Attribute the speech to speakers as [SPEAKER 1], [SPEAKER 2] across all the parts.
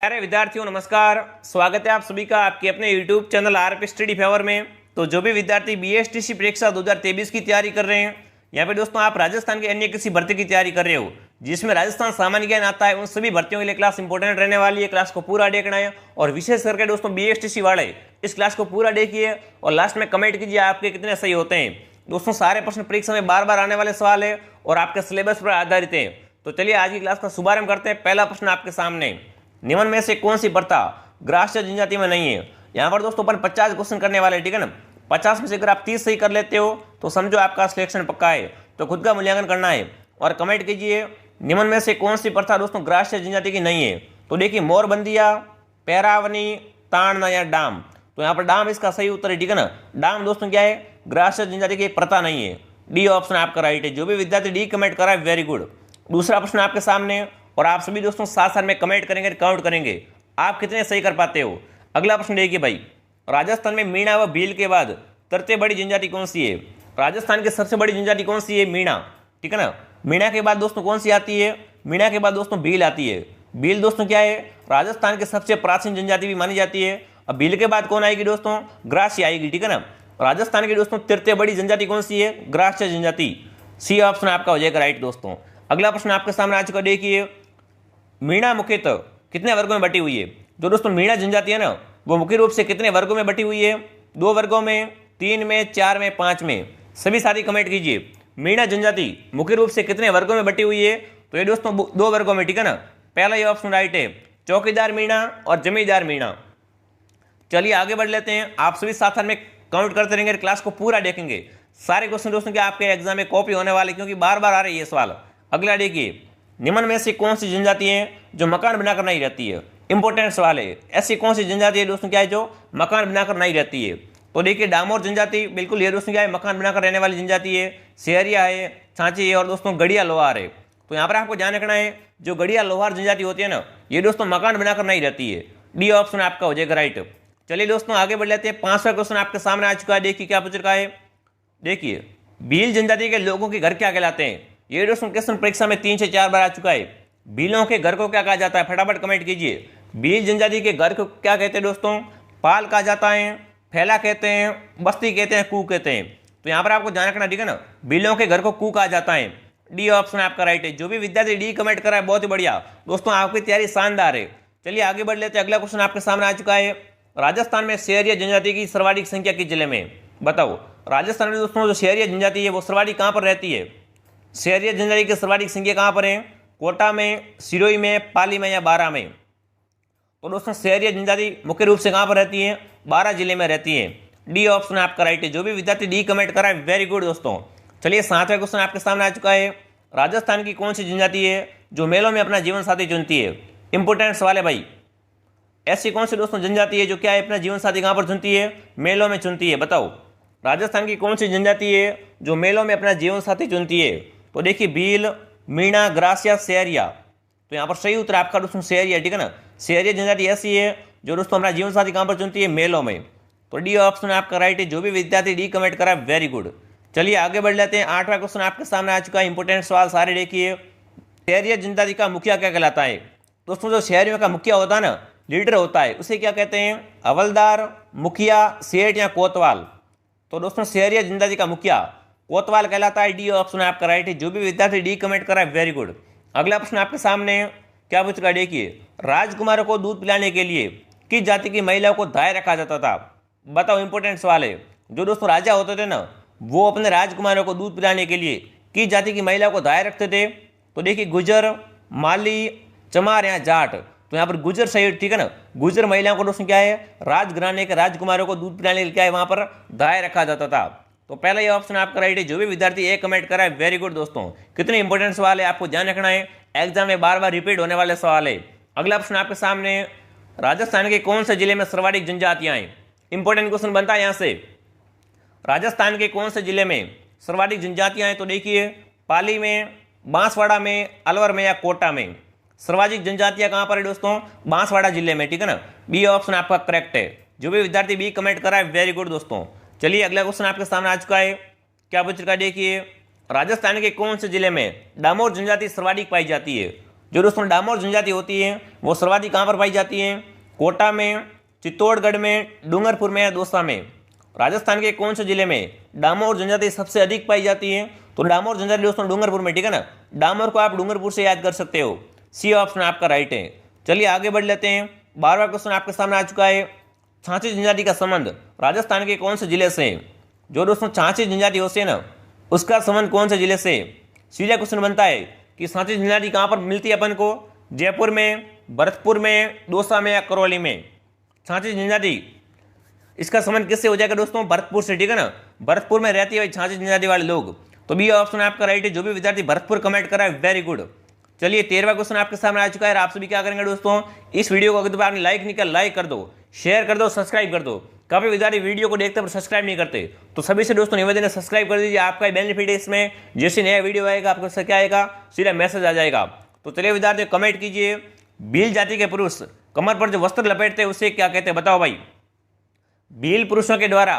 [SPEAKER 1] प्यारे विद्यार्थियों नमस्कार। स्वागत है आप सभी का आपके अपने YouTube channel RP study favour में। तो जो भी विद्यार्थी बीएसटीसी परीक्षा 2023 की तैयारी कर रहे हैं, यहाँ पे दोस्तों आप राजस्थान के अन्य किसी भर्ती की तैयारी कर रहे हो जिसमें राजस्थान सामान्य ज्ञान आता है, उन सभी भर्तियों के लिए क्लास इंपॉर्टेंट रहने वाली है। क्लास को पूरा देखना है और विशेष करके दोस्तों बीएसटीसी वाले इस क्लास को पूरा देखिए और लास्ट में कमेंट कीजिए आपके कितने सही होते हैं। दोस्तों सारे प्रश्न परीक्षा में बार बार आने वाले सवाल है और आपके सिलेबस पर आधारित है। तो चलिए आज की क्लास का शुभारंभ करते हैं। पहला प्रश्न आपके सामने, निम्न में से कौन सी प्रथा ग्रास्य जनजाति में नहीं है। यहाँ पर दोस्तों अपन 50 क्वेश्चन करने वाले, ठीक है ना। 50 में से अगर आप 30 सही कर लेते हो तो समझो आपका सिलेक्शन पक्का है। तो खुद का मूल्यांकन करना है और कमेंट कीजिए निम्न में से कौन सी प्रथा दोस्तों ग्रास्य जनजाति की नहीं है। तो देखिए मोरबंदिया, पैरावनी, ताड़ना या डाम। तो यहाँ पर डाम इसका सही उत्तर है, ठीक है ना। डाम दोस्तों क्या है, ग्रास्य जनजाति की एक प्रथा नहीं है। डी ऑप्शन आपका राइट है। जो भी विद्यार्थी डी कमेंट करा है वेरी गुड। दूसरा प्रश्न आपके सामने और आप सभी दोस्तों साथ साथ में कमेंट करेंगे, काउंट करेंगे आप कितने सही कर पाते हो। अगला प्रश्न देखिए भाई, राजस्थान में मीणा व भील के बाद तरते बड़ी जनजाति कौन सी है। राजस्थान की सबसे बड़ी जनजाति कौन सी है, मीणा, ठीक है ना। मीणा के बाद दोस्तों कौन सी आती है, मीणा के बाद दोस्तों भील आती है। भील दोस्तों क्या है, राजस्थान की सबसे प्राचीन जनजाति भी मानी जाती है। अब भील के बाद कौन आएगी दोस्तों, ग्रास्य आएगी, ठीक है ना। राजस्थान की दोस्तों तृतीय बड़ी जनजाति कौन सी है, ग्रास्य जनजाति। सी ऑप्शन आपका हो जाएगा राइट दोस्तों। अगला प्रश्न आपके सामने आ चुका, देखिए मीणा मुख्यतः कितने वर्गों में बटी हुई है। जो दोस्तों मीणा जनजाति है ना, वो मुख्य रूप से कितने वर्गों में बटी हुई है, 2 वर्गों में, 3 में, 4 में, 5 में। सभी साथी कमेंट कीजिए मीणा जनजाति मुख्य रूप से कितने वर्गों में बटी हुई है। तो ये दोस्तों 2 वर्गों में, ठीक है ना। पहला ये ऑप्शन राइट है, चौकीदार मीणा और जमींदार मीणा। चलिए आगे बढ़ लेते हैं। आप सभी साथ में काउंट करते रहेंगे, क्लास को पूरा देखेंगे। सारे क्वेश्चन दोस्तों के आपके एग्जाम में कॉपी होने वाले, क्योंकि बार बार आ रही है सवाल। अगला देखिए, निम्न में से कौन सी जनजाति है जो मकान बनाकर नहीं रहती है। इंपॉर्टेंट सवाल है, ऐसी कौन सी जनजाति है दोस्तों क्या है जो मकान बनाकर नहीं रहती है। तो देखिए डामोर जनजाति, बिल्कुल ये दोस्तों क्या है, मकान बनाकर रहने वाली जनजाति है। सेहरिया है, छांची है और दोस्तों गड़िया लोहार है। तो यहाँ पर आपको ध्यान रखना है, जो गड़िया लोहार जनजाति होती है ना, ये दोस्तों मकान बनाकर नहीं रहती है। डी ऑप्शन आपका हो जाएगा राइट। चलिए दोस्तों आगे बढ़ लेते हैं। 5वां क्वेश्चन आपके सामने आ चुका है। देखिए क्या पूछ रखा है, देखिए भील जनजाति के लोगों के घर क्या कहलाते हैं। ये दोस्तों क्वेश्चन परीक्षा में 3 से 4 बार आ चुका है। भीलों के घर को क्या कहा जाता है, फटाफट कमेंट कीजिए। भील जनजाति के घर को क्या कहते हैं दोस्तों, पाल कहा जाता है, फैला कहते हैं, बस्ती कहते हैं, कू कहते हैं। तो यहाँ पर आपको ध्यान रखना, ठीक है ना। भीलों के घर को कू कहा जाता है। डी ऑप्शन आपका राइट है। जो भी विद्यार्थी डी कमेंट करा है बहुत ही बढ़िया दोस्तों, आपकी तैयारी शानदार है। चलिए आगे बढ़ लेते हैं। अगला क्वेश्चन आपके सामने आ चुका है, राजस्थान में सेहरिया जनजाति की सर्वाधिक संख्या किस जिले में। बताओ राजस्थान में दोस्तों जो सेहरिया जनजाति है वो सर्वाधिक कहाँ पर रहती है। सेहरिया जनजाति की सर्वाधिक संख्या कहाँ पर है, कोटा में, सिरोही में, पाली में या बारां में। तो दोस्तों सेहरिया जनजाति मुख्य रूप से कहाँ पर रहती है, 12 जिले में रहती है। डी ऑप्शन आपका राइट है। जो भी विद्यार्थी डी कमेंट करा है वेरी गुड दोस्तों। चलिए 7वां क्वेश्चन आपके सामने आ चुका है, राजस्थान की कौन सी जनजाति है जो मेलों में अपना जीवन साथी चुनती है। इंपॉर्टेंट सवाल है भाई, ऐसी कौन सी दोस्तों जनजाति है जो क्या है अपना जीवन साथी कहाँ पर चुनती है, मेलों में चुनती है। बताओ राजस्थान की कौन सी जनजाति है जो मेलों में अपना जीवन साथी चुनती है। तो देखिए भील, मीणा, ग्रासिया, सेहरिया। तो यहाँ पर सही उत्तर आपका दोस्तों सेहरिया, ठीक है ना। सेहरिया जनजाति ऐसी है जो दोस्तों अपना जीवन साथी कहाँ पर चुनती है, मेलों में। तो डी ऑप्शन आपका राइट है। जो भी विद्यार्थी डी कमेंट करा है वेरी गुड। चलिए आगे बढ़ लेते हैं। 8वां क्वेश्चन आपके सामने आ चुका है। इंपॉर्टेंट सवाल सारे देखिए, सेहरिया जनजाति का मुखिया क्या कहलाता है। दोस्तों जो शहरियों का मुखिया होता है ना, लीडर होता है, उसे क्या कहते हैं, हवलदार, मुखिया, सेठ या कोतवाल। तो दोस्तों सेहरिया जनजाति का मुखिया कोतवाल कहलाता है। डी ऑप्शन आपका राइट है। जो भी विद्यार्थी डी कमेंट करा है वेरी गुड। अगला प्रश्न आपके सामने क्या पूछ रहा है, देखिए राजकुमारों को दूध पिलाने के लिए किस जाति की महिलाओं को दाय रखा जाता था। बताओ इंपॉर्टेंट सवाल है। जो दोस्तों राजा होते थे ना, वो अपने राजकुमारों को दूध पिलाने के लिए किस जाति की महिलाओं को दाय रखते थे। तो देखिए गुजर, माली, चमार या जाट। तो यहाँ पर गुजर सही, ठीक है ना। गुजर महिलाओं को दोस्तों क्या है, राजघराने के राजकुमारों को दूध पिलाने के लिए क्या है वहां पर दाय रखा जाता था। तो पहला ये ऑप्शन आपका राइट है। जो भी विद्यार्थी ए कमेंट करा है वेरी गुड दोस्तों। कितने इंपॉर्टेंट सवाल है, आपको ध्यान रखना है, एग्जाम में बार बार रिपीट होने वाले सवाल है। अगला प्रश्न आपके सामने, राजस्थान के कौन से जिले में सर्वाधिक जनजातियां हैं। इंपॉर्टेंट क्वेश्चन बनता है यहाँ से, राजस्थान के कौन से जिले में सर्वाधिक जनजातियां हैं। तो देखिए पाली में, बांसवाड़ा में, अलवर में या कोटा में। सर्वाधिक जनजातियां कहां पर है दोस्तों, बांसवाड़ा जिले में, ठीक है ना। बी ऑप्शन आपका करेक्ट है। जो भी विद्यार्थी बी कमेंट करा है वेरी गुड दोस्तों। चलिए अगला क्वेश्चन आपके सामने आ चुका है। क्या पूछ रखा है, देखिए राजस्थान के कौन से जिले में डामोर जनजाति सर्वाधिक पाई जाती है। जो दोस्तों डामोर जनजाति होती है वो सर्वाधिक कहाँ पर पाई जाती है? कोटा में, चित्तौड़गढ़ में, डूंगरपुर में या दौसा में। राजस्थान के कौन से जिले में डामोर जनजाति सबसे अधिक पाई जाती है? तो डामोर जनजाति दोस्तों डूंगरपुर में, ठीक है ना। डामोर को आप डूंगरपुर से याद कर सकते हो। सी ऑप्शन आपका राइट है। चलिए आगे बढ़ लेते हैं। 12वां क्वेश्चन आपके सामने आ चुका है। छाछी जनजाति का संबंध राजस्थान के कौन से जिले से? जो दोस्तों छाछी जनजाति होती है ना, उसका संबंध कौन से जिले से? सीधा क्वेश्चन बनता है कि छाछी जनजाति कहाँ पर मिलती है अपन को? जयपुर में, भरतपुर में, दौसा में या करौली में। छाछी जनजाति इसका संबंध किससे हो जाएगा दोस्तों? भरतपुर से, ठीक है ना। भरतपुर में रहती है भाई छाछी जनजाति वाले लोग। तो बी ऑप्शन आपका राइट है। जो भी विद्यार्थी भरतपुर कमेंट करा है वेरी गुड। चलिए 13वां क्वेश्चन आपके सामने आ चुका है। आप सभी क्या करेंगे दोस्तों, इस वीडियो को अगर आपने लाइक नहीं किया लाइक कर दो, शेयर कर दो, सब्सक्राइब कर दो। काफी विद्यार्थी वीडियो को देखते पर सब्सक्राइब नहीं करते, तो सभी से दोस्तों निवेदन है सब्सक्राइब कर दीजिए। आपका बेनिफिट है इसमें, जैसे नया वीडियो आएगा आपको क्या आएगा, सीधा मैसेज आ जाएगा। तो चलिए विद्यार्थी कमेंट कीजिए, भील जाति के पुरुष कमर पर जो वस्त्र लपेटते हैं उसे क्या कहते हैं? बताओ भाई। भील पुरुषों के द्वारा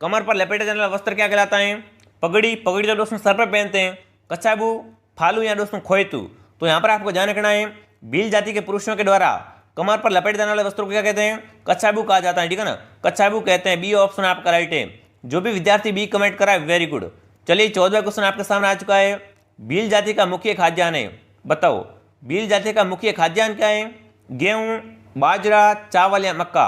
[SPEAKER 1] कमर पर लपेटे जाने वाला वस्त्र क्या कहलाता है? पगड़ी। पगड़ी तो दोस्तों सर पर पहनते हैं। कछाबू, फालू या दोस्तों खोयतू। तो यहाँ पर आपको ध्यान रखना है, भील जाति के पुरुषों के द्वारा कमर पर लपेटे जाने वाले वस्त्रों को क्या कहते हैं? कछाबू कहा जाता है, ठीक है ना। कछाबू कहते हैं। बी ऑप्शन आपका राइट है। जो भी विद्यार्थी बी कमेंट करा है वेरी गुड। चलिए 14वां क्वेश्चन आपके सामने आ चुका है। भील जाति का मुख्य खाद्यान्न है, बताओ। भील जाति का मुख्य खाद्यान्न क्या है? गेहूं, बाजरा, चावल या मक्का।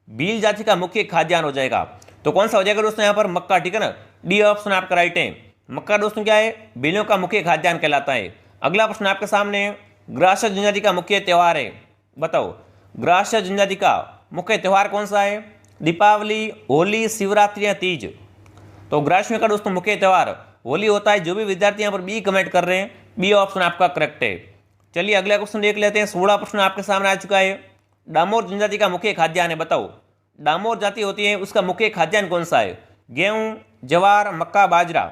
[SPEAKER 1] भील जाति का मुख्य खाद्यान्न हो जाएगा तो कौन सा हो जाएगा दोस्तों? यहाँ पर मक्का, ठीक है ना। डी ऑप्शन आपका राइट है। मक्का दोस्तों क्या है? भीलों का मुख्य खाद्यान्न कहलाता है। अगला प्रश्न आपके सामने, ग्रास्य जनजाति का मुख्य त्योहार है, बताओ। ग्रास्य जनजाति का मुख्य त्योहार कौन सा है? दीपावली, होली, शिवरात्रि या तीज। तो ग्रास्य का दोस्तों मुख्य त्योहार होली होता है। जो भी विद्यार्थी यहाँ पर बी कमेंट कर रहे हैं, बी ऑप्शन आपका करेक्ट है। चलिए अगला क्वेश्चन देख लेते हैं। 16वां प्रश्न आपके सामने आ चुका है। डामोर जनजाति का मुख्य खाद्यान्न है, बताओ। डामोर जाति होती है, उसका मुख्य खाद्यान्न कौन सा है? गेहूं, जवार, मक्का, बाजरा।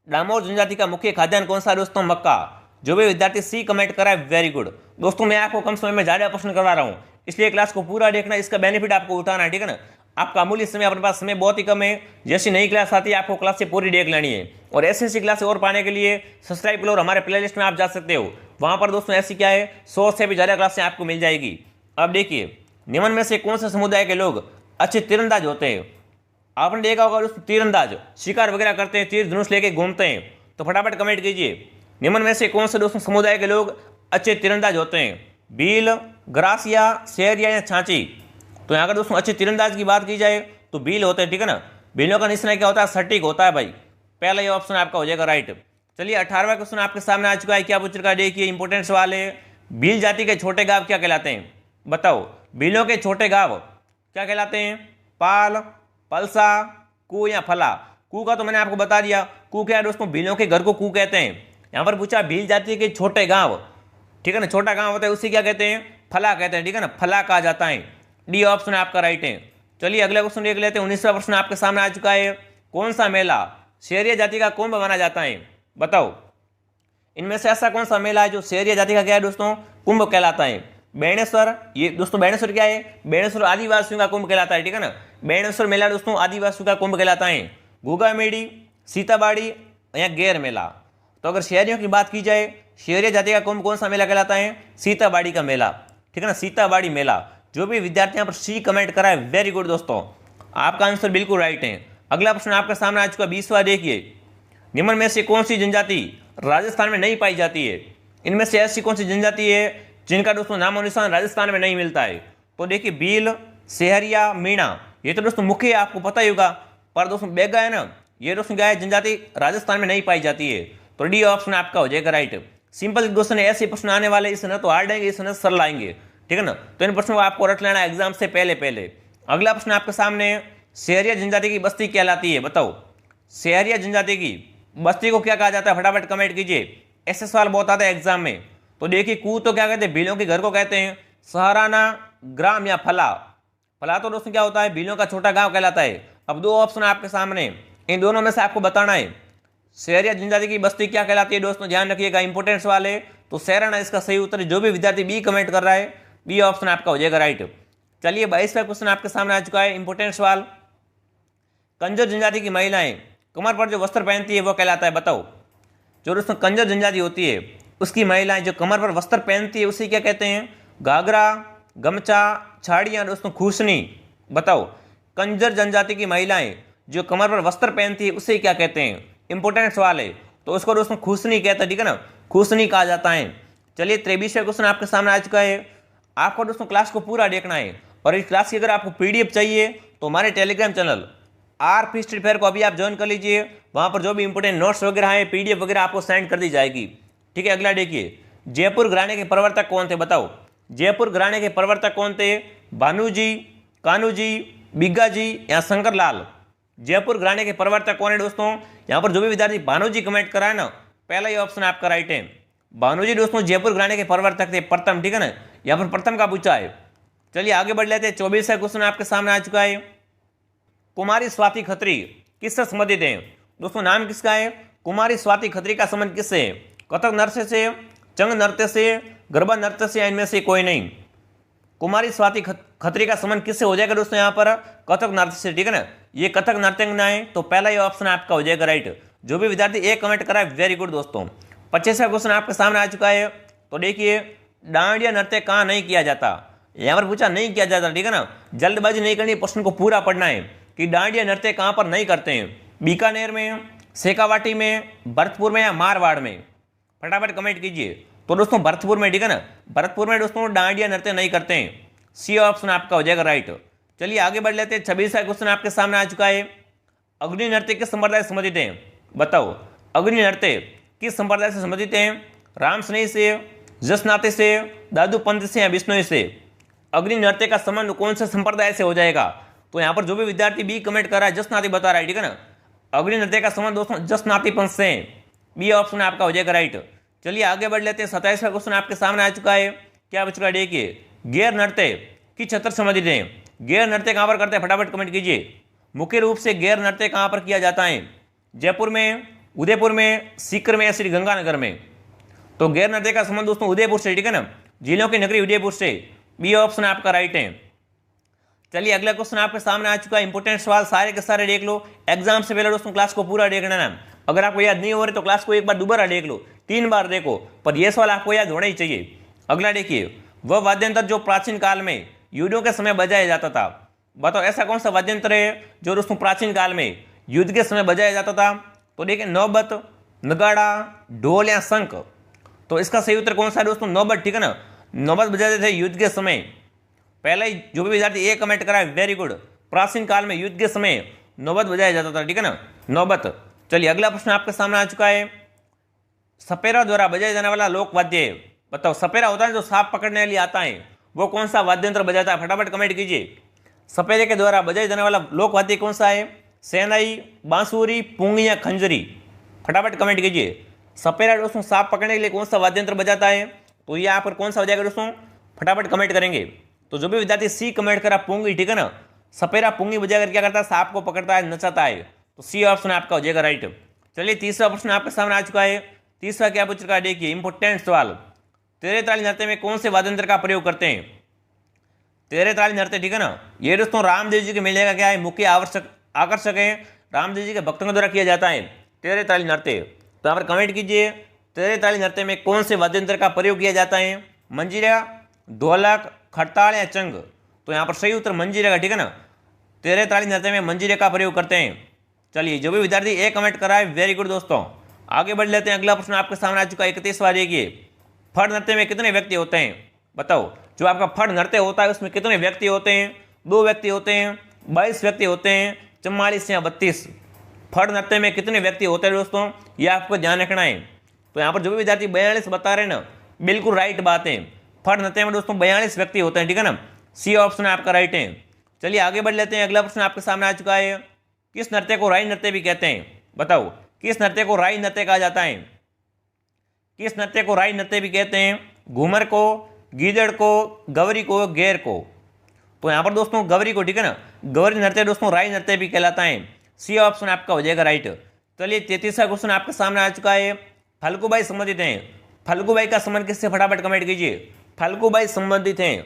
[SPEAKER 1] डामोर जनजाति का मुख्य खाद्यान्न कौन सा है दोस्तों? मक्का। जो भी विद्यार्थी सी कमेंट करा है वेरी गुड। दोस्तों मैं आपको कम समय में ज्यादा प्रश्न करवा रहा हूं, इसलिए क्लास को पूरा देखना, इसका बेनिफिट आपको उठाना है, ठीक है ना। आपका अमूल्य समय, अपने पास समय बहुत ही कम है। जैसी नई क्लास आती है आपको क्लास से पूरी देख लेनी है। और ऐसी क्लास और पाने के लिए सब्सक्राइब करो और हमारे प्ले लिस्ट में आप जा सकते हो। वहां पर दोस्तों ऐसी क्या है, 100 से भी ज्यादा क्लासें आपको मिल जाएगी। अब देखिए, निम्न में से कौन से समुदाय के लोग अच्छे तीरंदाज होते हैं? आपने देखा होगा दोस्तों, तीरंदाज शिकार वगैरह करते हैं, तीर धनुष लेके घूमते हैं। तो फटाफट कमेंट कीजिए, निम्न में से कौन से दोस्तों समुदाय के लोग अच्छे तीरंदाज होते हैं? भील, ग्रासिया, शेरिया या छाछी। तो यहाँ पर दोस्तों अच्छे तीरंदाज की बात की जाए तो भील होते हैं, ठीक है ना। भीलों का निशाना क्या होता है? सटीक होता है भाई। पहला ये ऑप्शन आपका हो जाएगा राइट। चलिए 18वां क्वेश्चन आपके सामने आ चुका है। क्या पूछ रखा है देखिए, इंपोर्टेंट सवाल है। भील जाति के छोटे गांव क्या कहलाते हैं? बताओ। भीलों के छोटे गांव क्या कहलाते हैं? पाल, पलसा, कू या फला। कू का तो मैंने आपको बता दिया। कू क्या है दोस्तों? भीलों के घर को कू कहते हैं। यहाँ पर पूछा भील जाति के छोटे गांव, ठीक है ना। छोटा गांव होता है उसे क्या कहते हैं? फला कहते हैं, ठीक है ना। फला कहा जाता है। डी ऑप्शन आपका राइट है। चलिए अगला क्वेश्चन देख लेते हैं। 19वां प्रश्न आपके सामने आ चुका है। कौन सा मेला शेरिया जाति का कुंभ माना जाता है? बताओ। इनमें से ऐसा कौन सा मेला है जो शेरिया जाति का क्या है दोस्तों? कुंभ कहलाता है? बेणेश्वर। ये दोस्तों बेणेश्वर क्या है? बेणेश्वर आदिवासियों का कुंभ कहलाता है, ठीक है ना। बेणेश्वर मेला दोस्तों आदिवासियों का कुंभ कहलाता है। गुगा मेड़ी, सीताबाड़ी या गेर मेला। तो अगर शहरियों की बात की जाए, शेरिया जाति का कुंभ कौन सा मेला कहलाता है? सीताबाड़ी का मेला, ठीक है ना। सीताबाड़ी मेला। जो भी विद्यार्थी यहाँ पर सी कमेंट करा है वेरी गुड दोस्तों, आपका आंसर बिल्कुल राइट है। अगला प्रश्न आपके सामने आ चुका 20वां देखिए। निम्न में से कौन सी जनजाति राजस्थान में नहीं पाई जाती है? इनमें से ऐसी कौन सी जनजाति है जिनका दोस्तों नामो निशान राजस्थान में नहीं मिलता है? तो देखिए, भील, सेहरिया, मीणा, ये तो दोस्तों मुख्य आपको पता ही होगा। पर दोस्तों बेगा है ना, ये दोस्तों क्या है, जनजाति राजस्थान में नहीं पाई जाती है। तो डी ऑप्शन आपका हो जाएगा राइट। सिंपल दोस्तों ने ऐसे प्रश्न आने वाले, इस न तो हार्ड आएंगे इस न सरल आएंगे, ठीक है ना। तो इन प्रश्नों को आपको रट लेना एग्जाम से पहले। अगला प्रश्न आपके सामने, शेरिया जनजाति की बस्ती कहलाती है? बताओ। शेरिया जनजाति की बस्ती को क्या कहा जाता है? फटाफट कमेंट कीजिए, ऐसे सवाल बहुत आता है एग्जाम में। तो देखिए, कू तो क्या कहते हैं? भीलों के घर को कहते हैं। सहाराना, ग्राम या फला। फला तो दोस्तों क्या होता है? भीलों का छोटा गांव कहलाता है। अब दो ऑप्शन आपके सामने, इन दोनों में से आपको बताना है शेरिया जनजाति की बस्ती क्या कहलाती है। दोस्तों ध्यान रखिएगा, इंपोर्टेंट सवाल है। तो सैराना इसका सही उत्तर है। जो भी विद्यार्थी बी कमेंट कर रहा है, बी ऑप्शन आपका हो जाएगा राइट। चलिए 22वां क्वेश्चन आपके सामने आ चुका है, इंपोर्टेंट सवाल। कंजर जनजाति की महिलाएं कमर पर जो वस्त्र पहनती है वो कहलाता है? बताओ। जो दोस्तों कंजर जनजाति होती है उसकी महिलाएं जो कमर पर वस्त्र पहनती है उसे क्या कहते हैं? घाघरा, गमछा, छाड़ियाँ दोस्तों खुसनी। बताओ, कंजर जनजाति की महिलाएं जो कमर पर वस्त्र पहनती है उसे क्या कहते हैं? इंपोर्टेंट सवाल है, तो उसको दोस्तों खुसनी कहते हैं, ठीक है ना, खुसनी कहा जाता है। चलिए 23वां क्वेश्चन आपके सामने आ चुका है। आपको दोस्तों क्लास को पूरा देखना है और इस क्लास की अगर आपको पीडीएफ चाहिए तो हमारे Telegram channel RP study fair को अभी आप ज्वाइन कर लीजिए। वहां पर जो भी इंपोर्टेंट नोट्स वगैरह है, पीडीएफ वगैरह आपको सेंड कर दी जाएगी। ठीक है, अगला देखिए, जयपुर घराने के प्रवर्तक कौन थे? बताओ, जयपुर घराने के प्रवर्तक कौन थे? भानु जी, कान्हू जी, बिग्गा जी या शंकर लाल? जयपुर घराने के प्रवर्तक कौन है दोस्तों? यहाँ पर जो भी विद्यार्थी भानु जी कमेंट करा है ना, पहला ही ऑप्शन आपका राइट है। भानु जी दोस्तों जयपुर घराने के प्रवर्तक थे, प्रथम, ठीक है ना, यहाँ पर प्रथम का पूछा है। चलिए आगे बढ़ लेते हैं। 24वां क्वेश्चन आपके सामने आ चुका है। कुमारी स्वाति खत्री किससे संबंधित है? दोस्तों नाम किसका है? कुमारी स्वाति खत्री का संबंध किससे है? कथक नृत्य से, चंग नृत्य से, गरबा नृत्य से, इनमें से कोई नहीं। कुमारी स्वाति खत्री का संबंध किससे हो जाएगा दोस्तों? यहाँ पर कथक नृत्य से, ठीक है ना, ये कथक नृत्यंगना है, तो पहला ये ऑप्शन आपका हो जाएगा राइट। जो भी विद्यार्थी एक कमेंट करा है वेरी गुड दोस्तों। 25वां क्वेश्चन आपके सामने आ चुका है। तो देखिए, डांडिया नृत्य कहाँ नहीं किया जाता? यहाँ पर पूछा नहीं किया जाता, ठीक है ना, जल्दबाजी नहीं करनी, प्रश्न को पूरा पढ़ना है कि डांडिया नृत्य कहाँ पर नहीं करते हैं। बीकानेर में, शेखावाटी में, भरतपुर में या मारवाड़ में? फटाफट कमेंट कीजिए। तो दोस्तों भरतपुर में, ठीक है ना, भरतपुर में दोस्तों डांडिया नृत्य नहीं करते हैं, सी ऑप्शन आपका हो जाएगा राइट। चलिए आगे बढ़ लेते हैं। 26वां क्वेश्चन आपके सामने आ चुका है। अग्नि नृत्य किस संप्रदाय से संबंधित है? बताओ, अग्नि नृत्य किस संप्रदाय से संबंधित है? राम स्नेही से, जसनाते से, दादू पंथ से या बिश्नोई से? अग्नि नृत्य का संबंध कौन से संप्रदाय से हो जाएगा? तो यहाँ पर जो भी विद्यार्थी बी कमेंट कर रहा है जसनाती बता रहा है, ठीक है ना, अग्नि नृत्य का संबंध दोस्तों जसनाती पंथ से, बी ऑप्शन आपका हो जाएगा राइट। चलिए आगे बढ़ लेते हैं। 27वां क्वेश्चन आपके सामने आ चुका है। क्या बच चुका है देखिए, गैर नृत्य किस क्षेत्र से संबंधित है? गैर नृत्य कहाँ पर करते हैं? फटाफट कमेंट कीजिए। मुख्य रूप से गैर नृत्य कहाँ पर किया जाता है? जयपुर में, उदयपुर में, सीकर में या श्री गंगानगर में? तो गैर नृत्य का संबंध दोस्तों उदयपुर से, ठीक है ना, जिलों की नगरी उदयपुर से, बी ऑप्शन आपका राइट है। चलिए अगला क्वेश्चन आपके सामने आ चुका है। इंपोर्टेंट सवाल सारे के सारे देख लो, एग्जाम से पहले दोस्तों क्लास को पूरा देखना ना। अगर आपको याद नहीं हो रही तो क्लास को एक बार दोबारा देख लो, 3 बार देखो, पर यह सवाल आपको याद होना ही चाहिए। अगला देखिए, वह वाद्यंत्र जो प्राचीन काल में युद्धों के समय बजाया जाता था? बताओ ऐसा कौन सा वाद्यंत्र है जो दोस्तों प्राचीन काल में युद्ध के समय बजाया जाता था? तो देखिए, नौबत, नगाड़ा, ढोल या शंख? तो इसका सही उत्तर कौन सा है दोस्तों? नौबत, ठीक है ना, नौबत बजाते थे युद्ध के समय। पहले ही जो भी विद्यार्थी ए कमेंट करा है वेरी गुड, प्राचीन काल में युद्ध के समय नौबत बजाया जाता था, ठीक है ना, नौबत। चलिए अगला प्रश्न आपके सामने आ चुका है। सपेरा द्वारा बजाया जाने वाला लोक वाद्य, बताओ, सपेरा होता है जो सांप पकड़ने के लिए आता है, वो कौन सा वाद्यंत्र बजाता है? फटाफट कमेंट कीजिए। सपेरे के द्वारा बजाया जाने वाला लोक वाद्य कौन सा है? शहनाई, बांसुरी, पुंगी या खंजरी? फटाफट कमेंट कीजिए। सपेरा दोस्तों सांप पकड़ने के लिए कौन सा वाद्यंत्र बजाता है? तो ये यहाँ पर कौन सा हो जाएगा दोस्तों? फटाफट कमेंट करेंगे। तो जो भी विद्यार्थी सी कमेंट करा पुंगी, ठीक है ना, सपेरा पुंगी बजाकर क्या करता है? सांप को पकड़ता है, नचाता है, तो सी ऑप्शन आपका हो जाएगा राइट। चलिए 30वां प्रश्न आपके सामने आ चुका है। 30वां क्या पूछ रखा है देखिए, इंपोर्टेंट सवाल। तेरे ताली नृत्य में कौन से वाद्यंत्र का प्रयोग करते हैं? तेरे ताली नृत्य, ठीक है ना, ये दोस्तों रामदेव जी के मेले का क्या है? मुख्य आकर्षक है, रामदेव जी के भक्तों के द्वारा किया जाता है तेरे ताली नृत्य। तो यहाँ पर कमेंट कीजिए, तेरे ताली नृत्य में कौन से वाद्यंत्र का प्रयोग किया जाता है? मंजीरा, ढोलक, खड़ताल या चंग? तो यहाँ पर सही उत्तर मंजीरा का, ठीक है ना, तेरे ताली नृत्य में मंजीरे का प्रयोग करते हैं। चलिए जो भी विद्यार्थी ए कमेंट करा है वेरी गुड दोस्तों। आगे बढ़ लेते हैं। अगला प्रश्न आपके सामने आ चुका है। 31वां देखिए, फड़ नृत्य में कितने व्यक्ति होते हैं? बताओ, जो आपका फड़ नृत्य होता है उसमें कितने व्यक्ति होते हैं? 2 व्यक्ति होते हैं, 22 व्यक्ति होते हैं, 44 या 32? फड़ नृत्य में कितने व्यक्ति होते हैं दोस्तों, ये आपको ध्यान रखना है। तो यहाँ पर जो भी विद्यार्थी 42 बता रहे हैं ना, बिल्कुल राइट बात है। फड़ नृत्य में दोस्तों 42 व्यक्ति होते हैं, ठीक है ना, सी ऑप्शन आपका राइट है। चलिए आगे बढ़ लेते हैं। अगला प्रश्न आपके सामने आ चुका है। किस नृत्य को राई नृत्य भी कहते हैं? बताओ, किस नृत्य को राई नृत्य कहा जाता है? किस नृत्य को राई नृत्य भी कहते हैं? घूमर को, गीदड़ को, गवरी को, गेर को? तो यहाँ पर दोस्तों गवरी को, ठीक है ना, गवरी नृत्य दोस्तों राई नृत्य भी कहलाता है, सी ऑप्शन आपका हो जाएगा राइट। चलिए 33वां क्वेश्चन आपके सामने आ चुका है। फल्गुबाई संबंधित हैं, फल्गुबाई का संबंध किससे? फटाफट कमेंट कीजिए। फल्गुबाई संबंधित हैं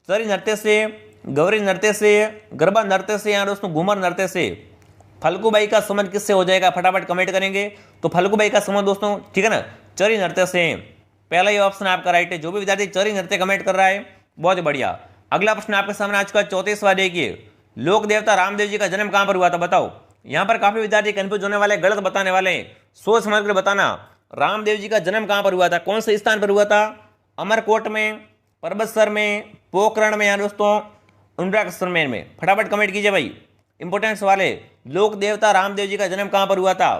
[SPEAKER 1] चरी नृत्य से, गौरी नृत्य से, गरबा नृत्य से या दोस्तों घूमर नृत्य से? फल्गुबाई का संबंध किससे हो जाएगा? फटाफट कमेंट करेंगे। तो फल्गुबाई का संबंध दोस्तों, ठीक है ना, चरी नृत्य से। पहला ये ऑप्शन आपका राइट है। जो भी विद्यार्थी चरी नृत्य कमेंट कर रहा है बहुत बढ़िया। अगला प्रश्न आपके सामने आ चुका है 34वां। देखिए, लोक देवता रामदेव जी का जन्म कहां पर हुआ था बताओ। यहां पर काफी विद्यार्थी कंफ्यूज होने वाले, गलत बताने वाले हैं, सोच समझ कर बताना। रामदेव जी का जन्म कहां पर हुआ था, कौन से स्थान पर हुआ था? अमरकोट में, परबतसर में, पोखरण में या दोस्तों उंडराकस्वर में? फटाफट कमेंट कीजिए भाई, इंपॉर्टेंट सवाल है। लोक देवता रामदेव जी का जन्म कहां पर हुआ था?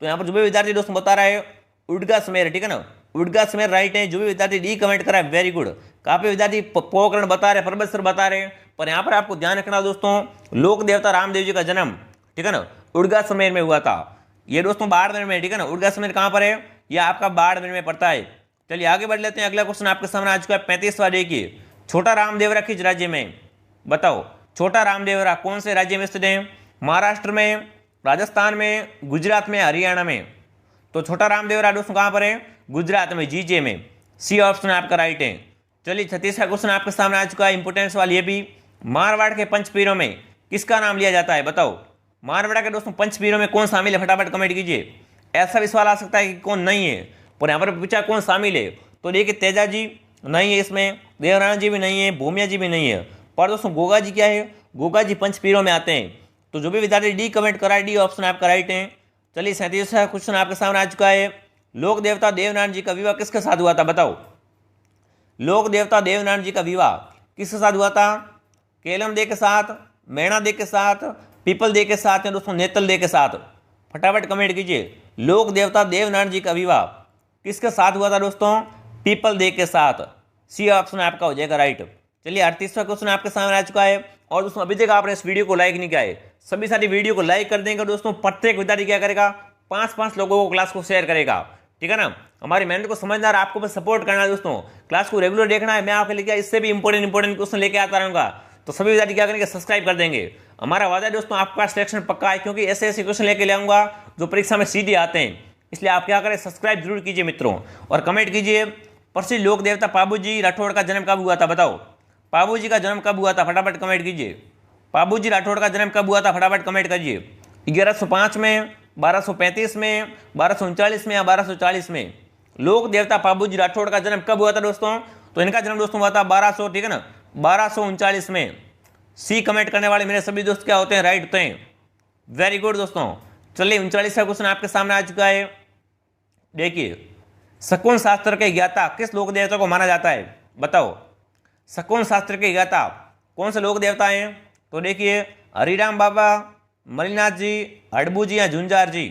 [SPEAKER 1] तो यहाँ पर जो भी विद्यार्थी दोस्तों बता रहा है उडगासमेर, ठीक है ना, उडगासमेर राइट है। जो भी विद्यार्थी डी कमेंट करा है वेरी गुड। काफी विद्यार्थी पोखरण बता रहे, परबतसर बता रहे, पर यहाँ पर आपको ध्यान रखना दोस्तों, लोक देवता रामदेव जी का जन्म, ठीक है ना, उडगासमेर में हुआ था। ये दोस्तों बाड़मेर में, ठीक है ना। उडगासमेर कहाँ पर है? ये आपका बाड़मेर में पड़ता है। चलिए आगे बढ़ लेते हैं। अगला क्वेश्चन आपके सामने आ चुका है 35वां। देखिए, छोटा रामदेवरा किस राज्य में? बताओ, छोटा रामदेवरा कौन से राज्य में स्थित है? महाराष्ट्र में, राजस्थान में, गुजरात में, हरियाणा में? तो छोटा रामदेवरा दोस्तों कहां पर है? गुजरात में, जीजे में। सी ऑप्शन आपका राइट है। चलिए 36वां क्वेश्चन आपके सामने आ चुका है, इंपोर्टेंट सवाल ये भी। मारवाड़ के पंचपीरों में किसका नाम लिया जाता है बताओ। मारवाड़ के दोस्तों पंचपीरों में कौन शामिल है? फटाफट कमेंट कीजिए। ऐसा भी सवाल आ सकता है कि कौन नहीं है, पर यहाँ पर पूछा कौन शामिल है। तो देखिए, तेजा जी नहीं है इसमें, देवराना जी भी नहीं है, भूमिया जी भी नहीं है, पर दोस्तों गोगा जी क्या है? गोगा जी पंचपीरों में आते हैं। तो जो भी विद्यार्थी डी कमेंट करा है, डी ऑप्शन आपका राइट है। चलिए 37वां क्वेश्चन आपके सामने आ चुका है। लोक देवता देवनारायण जी का विवाह किसके साथ हुआ था बताओ। लोक देवता देवनारायण जी का विवाह किसके साथ हुआ था? केलम दे के साथ, मैणा दे के साथ, पीपल दे के साथ या दोस्तों नेतल दे के साथ? फटाफट कमेंट कीजिए। लोक देवता देवनारायण जी का विवाह किसके साथ हुआ था दोस्तों? पीपल दे के साथ। सी ऑप्शन आपका हो जाएगा राइट। चलिए 38वां क्वेश्चन आपके सामने आ चुका है। और दोस्तों अभी तक आपने इस वीडियो को लाइक नहीं किया है, सभी सारी वीडियो को लाइक कर देंगे दोस्तों। प्रत्येक विद्यार्थी क्या करेगा? 5-5 लोगों को क्लास को शेयर करेगा, ठीक है ना। हमारी मेहनत को समझना है, आपको बस सपोर्ट करना है दोस्तों। क्लास को रेगुलर देखना है, मैं आपके लेके इससे भी इंपॉर्टेंट क्वेश्चन लेके आता रहूंगा। तो सभी विद्यार्थी क्या करेंगे? सब्सक्राइब कर देंगे। हमारा वादा है दोस्तों, आपका सिलेक्शन पक्का है, क्योंकि ऐसे ऐसे क्वेश्चन लेके ले आऊंगा जो परीक्षा में सीधे आते हैं। इसलिए आप क्या करें? सब्सक्राइब जरूर कीजिए मित्रों, और कमेंट कीजिए। प्रसिद्ध लोक देवता पाबूजी राठौड़ का जन्म कब हुआ था बताओ। पाबूजी का जन्म कब हुआ था? फटाफट कमेंट कीजिए। पाबूजी राठौड़ का जन्म कब हुआ था? फटाफट कमेंट करिए। 1105 में, 1235 में, 1239 में या 1240 में? लोक देवता पाबूजी राठौड़ का जन्म कब हुआ था दोस्तों? तो इनका जन्म दोस्तों हुआ था 1200, ठीक है ना, 1239 में। सी कमेंट करने वाले मेरे सभी दोस्त क्या होते हैं? राइट होते हैं। वेरी गुड दोस्तों। चलिए 39वां क्वेश्चन आपके सामने आ चुका है। देखिए, शकुन शास्त्र के ज्ञाता किस लोक देवता को माना जाता है बताओ। शकुन शास्त्र के ज्ञाता कौन से लोक देवता हैं? तो देखिए, हरिराम बाबा, मलिनाथ जी, हडबू जी या झुंझार जी?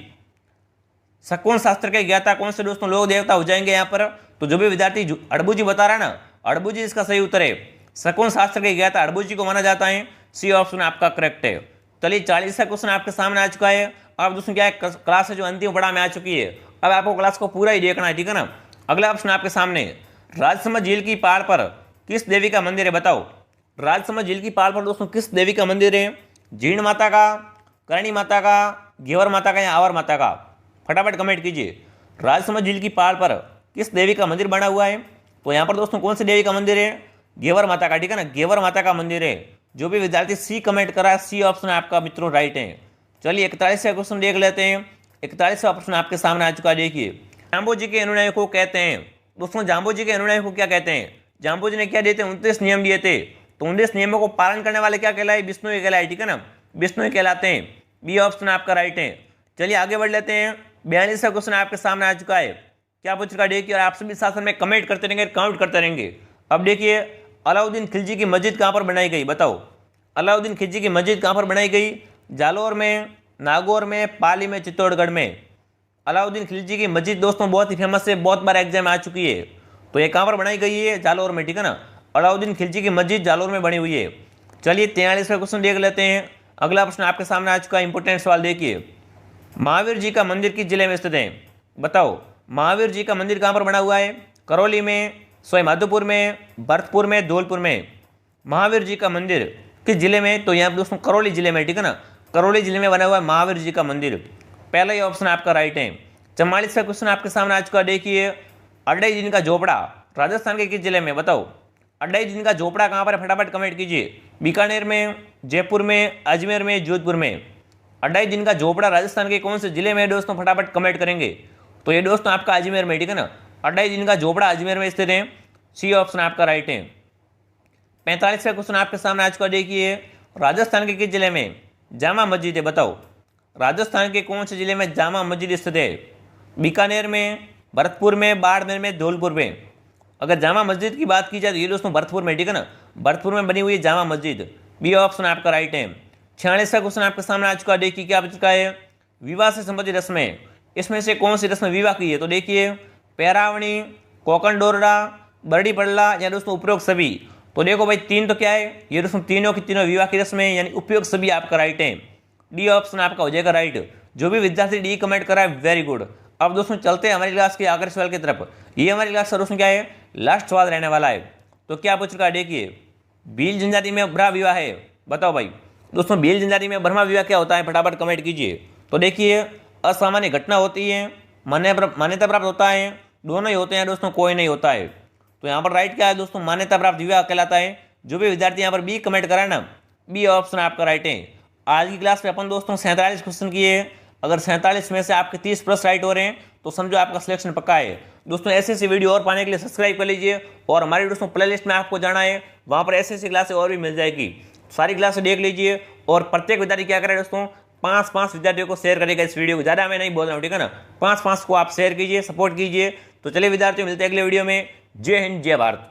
[SPEAKER 1] शकुन शास्त्र के ज्ञाता कौन से दोस्तों लोक देवता हो जाएंगे यहाँ पर? तो जो भी विद्यार्थी हडबू जी बता रहा है ना, हडबू जी इसका सही उत्तर है। शकुन शास्त्र के ज्ञाता हडबू जी को माना जाता है। सी ऑप्शन आपका करेक्ट है। चलिए 40वां क्वेश्चन आपके सामने आ चुका है। अब दोस्तों क्या है, क्लास है जो अंतिम पड़ाव में आ चुकी है। अब आपको क्लास को पूरा ही देखना है, ठीक है ना। अगला ऑप्शन आपके सामने, राजसमंद झील की पहाड़ पर किस देवी का मंदिर है बताओ। राजसमंद झील की पहाड़ पर दोस्तों किस देवी का मंदिर है? जीण माता का, करणी माता का, घेवर माता का या आवर माता का? फटाफट कमेंट कीजिए। राजसमंद झील की पहाड़ पर किस देवी का मंदिर बना हुआ है? तो यहाँ पर दोस्तों कौन सी देवी का मंदिर है? घेवर माता का, ठीक है ना, घेवर माता का मंदिर है। जो भी विद्यार्थी सी कमेंट करा है, सी ऑप्शन आपका मित्रों राइट है। चलिए 41वां क्वेश्चन देख लेते हैं। 41वां प्रश्न आपके सामने आ चुका है। देखिए, जाम्बू जी के अनुयायी को कहते हैं दोस्तों, जाम्बू जी के अनुयायी को क्या कहते हैं? जाम्बू जी ने क्या दिए थे? 29 नियम दिए थे। तो 29 नियमों को पालन करने वाले क्या कहलाए? विष्णु कहलाए, ठीक है ना, विष्णु कहलाते हैं। बी ऑप्शन आपका राइट है। चलिए आगे बढ़ लेते हैं। 42वां क्वेश्चन आपके सामने आ चुका है। क्या पूछ रखा? देखिए, और आप सभी शासन में कमेंट करते रहेंगे, काउंट करते रहेंगे। अब देखिए, अलाउद्दीन खिलजी की मस्जिद कहाँ पर बनाई गई बताओ। अलाउद्दीन खिलजी की मस्जिद कहाँ पर बनाई गई? जालौर में, नागौर में, पाली में, चित्तौड़गढ़ में? अलाउद्दीन खिलजी की मस्जिद दोस्तों बहुत ही फेमस है, बहुत बार एग्जाम आ चुकी है। तो ये कहाँ पर बनाई गई है? जालौर में, ठीक है ना। अलाउद्दीन खिलजी की मस्जिद जालौर में बनी हुई है। चलिए 43वां क्वेश्चन देख लेते हैं। अगला प्रश्न आपके सामने आ चुका है, इंपोर्टेंट सवाल देखिए। महावीर जी का मंदिर किस जिले में स्थित है बताओ। महावीर जी का मंदिर कहाँ पर बना हुआ है? करौली में, सवाई माधोपुर में, भरतपुर में, धौलपुर में? महावीर जी का मंदिर किस जिले में? तो यहाँ पर दोस्तों करौली जिले में, ठीक है ना, करौली जिले में बना हुआ है महावीर जी का मंदिर। पहला ही ऑप्शन आपका राइट है। 44वां क्वेश्चन आपके सामने आ चुका है। देखिए, अड्डाई जी का झोपड़ा राजस्थान के किस जिले में बताओ। अड्डाई जी का झोपड़ा कहाँ पर है? फटाफट कमेंट कीजिए। बीकानेर में, जयपुर में, अजमेर में, जोधपुर में? अड्डाई जी का झोपड़ा राजस्थान के कौन से जिले में दोस्तों? फटाफट कमेंट करेंगे। तो ये दोस्तों आपका अजमेर में, ठीक है ना, अड्डाई दिन का झोपड़ा अजमेर में स्थित है। सी ऑप्शन आपका राइट है। 45वां क्वेश्चन आपके सामने आज का देखिए, राजस्थान के किस जिले में जामा मस्जिद है, बताओ। राजस्थान के कौन से जिले में जामा मस्जिद स्थित है? बीकानेर में, भरतपुर में, बाड़मेर में, धौलपुर में। अगर जामा मस्जिद की बात की जाए तो ये दोस्तों भरतपुर में, ठीक है ना, भरतपुर में बनी हुई है जामा मस्जिद। बी ऑप्शन आपका राइट है। 46वां क्वेश्चन आपके सामने आज का देखिए क्या बच चुका है, विवाह से संबंधित रस्में, इसमें से कौन सी रस्म विवाह की है? तो देखिए पैरावणी, कोकण डोरडा, बरडी पड़ला या दोस्तों उपयोग सभी। तो देखो भाई तीन तो क्या है, ये दोस्तों तीनों की तीनों विवाह की रस्में यानी उपयोग सभी आपका राइट है। डी ऑप्शन आपका हो जाएगा राइट। जो भी विद्यार्थी डी कमेंट करा है वेरी गुड। अब दोस्तों चलते हैं हमारी क्लास के आखिरी सवाल की तरफ। ये हमारी क्लास का दोस्तों क्या है, लास्ट सवाल रहने वाला है। तो क्या पूछ रहा है देखिए, भील जनजाति में ब्रह्म विवाह है, बताओ भाई। दोस्तों भील जनजाति में ब्रह्म विवाह क्या होता है, फटाफट कमेंट कीजिए। तो देखिए असामान्य घटना होती है, मान्यता प्राप्त होता है, दोनों ही होते हैं दोस्तों, कोई नहीं होता है। तो यहाँ पर राइट क्या है दोस्तों, मान्यता प्राप्त विवाह कहलाता है। जो भी विद्यार्थी यहाँ पर बी कमेंट करा है ना, बी ऑप्शन आपका राइट है। आज की क्लास में अपन दोस्तों 47 क्वेश्चन किए। अगर 47 में से आपके 30 प्लस राइट हो रहे हैं तो समझो आपका सिलेक्शन पक्का है। दोस्तों ऐसे वीडियो और पाने के लिए सब्सक्राइब कर लीजिए, और हमारी दोस्तों प्लेलिस्ट में आपको जाना है, वहाँ पर ऐसी क्लासें और भी मिल जाएगी। सारी क्लासें देख लीजिए, और प्रत्येक विद्यार्थी क्या करे दोस्तों, 5-5 विद्यार्थियों को शेयर करेगा इस वीडियो को। ज़्यादा मैं नहीं बोल रहा हूँ, ठीक है ना, 5-5 को आप शेयर कीजिए, सपोर्ट कीजिए। तो चलिए विद्यार्थियों, मिलते हैं अगले वीडियो में। जय हिंद, जय भारत।